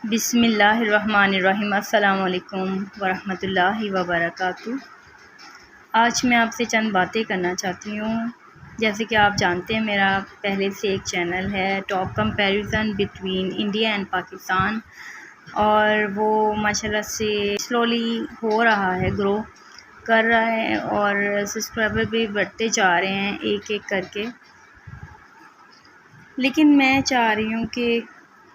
बिस्मिल्लाहिर्रहमानिर्रहीम। अस्सलाम वालेकुम वरहमतुल्लाहि वबरकातुहू। आज मैं आपसे चंद बातें करना चाहती हूँ। जैसे कि आप जानते हैं मेरा पहले से एक चैनल है top comparison between India and Pakistan, और वो माशाल्लाह से स्लोली हो रहा है, ग्रो कर रहा है और सब्सक्राइबर भी बढ़ते जा रहे हैं एक एक करके। लेकिन मैं चाह रही हूँ कि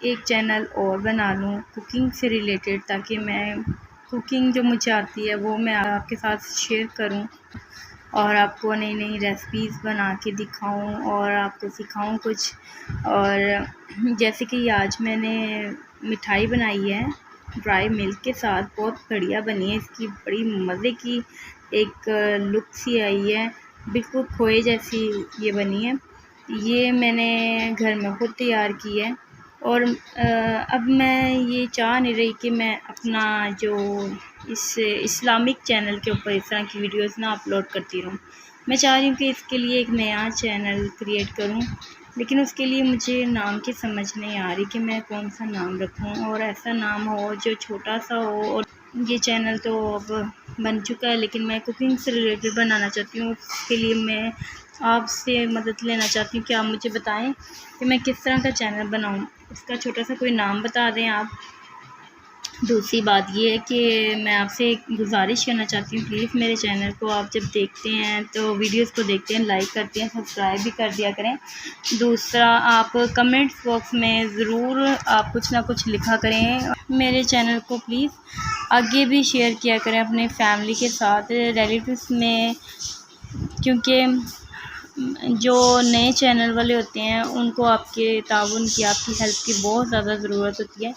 एक चैनल और बना लूँ कुकिंग से रिलेटेड, ताकि मैं कुकिंग जो मुझे आती है वो मैं आपके साथ शेयर करूँ और आपको नई नई रेसिपीज़ बना के दिखाऊं और आपको सिखाऊं कुछ। और जैसे कि आज मैंने मिठाई बनाई है ड्राई मिल्क के साथ, बहुत बढ़िया बनी है, इसकी बड़ी मज़े की एक लुक सी आई है, बिल्कुल खोए जैसी ये बनी है। ये मैंने घर में खुद तैयार की है। और अब मैं ये चाह नहीं रही कि मैं अपना जो इस इस्लामिक चैनल के ऊपर इस तरह की वीडियोस ना अपलोड करती रहूँ। मैं चाह रही हूँ कि इसके लिए एक नया चैनल क्रिएट करूँ, लेकिन उसके लिए मुझे नाम की समझ नहीं आ रही कि मैं कौन सा नाम रखूँ, और ऐसा नाम हो जो छोटा सा हो। और ये चैनल तो अब बन चुका है, लेकिन मैं कुकिंग से रिलेटेड बनाना चाहती हूँ। उसके लिए मैं आपसे मदद लेना चाहती हूँ कि आप मुझे बताएं कि मैं किस तरह का चैनल बनाऊँ। उसका छोटा सा कोई नाम बता दें आप। दूसरी बात ये है कि मैं आपसे एक गुजारिश करना चाहती हूँ, प्लीज़ मेरे चैनल को आप जब देखते हैं तो वीडियोस को देखते हैं, लाइक करते हैं, सब्सक्राइब भी कर दिया करें। दूसरा, आप कमेंट्स बॉक्स में ज़रूर आप कुछ ना कुछ लिखा करें। मेरे चैनल को प्लीज़ आगे भी शेयर किया करें अपने फैमिली के साथ, रिलेटिव्स में, क्योंकि जो नए चैनल वाले होते हैं उनको आपके ताउन की, आपकी हेल्प की बहुत ज़्यादा ज़रूरत होती है।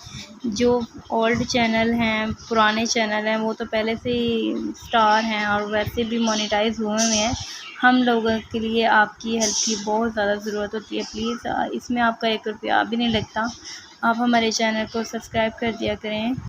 जो ओल्ड चैनल हैं, पुराने चैनल हैं, वो तो पहले से ही स्टार हैं और वैसे भी मोनेटाइज हुए हुए हैं। हम लोगों के लिए आपकी हेल्प की बहुत ज़्यादा ज़रूरत होती है। प्लीज़ इसमें आपका 1 रुपया भी नहीं लगता, आप हमारे चैनल को सब्सक्राइब कर दिया करें।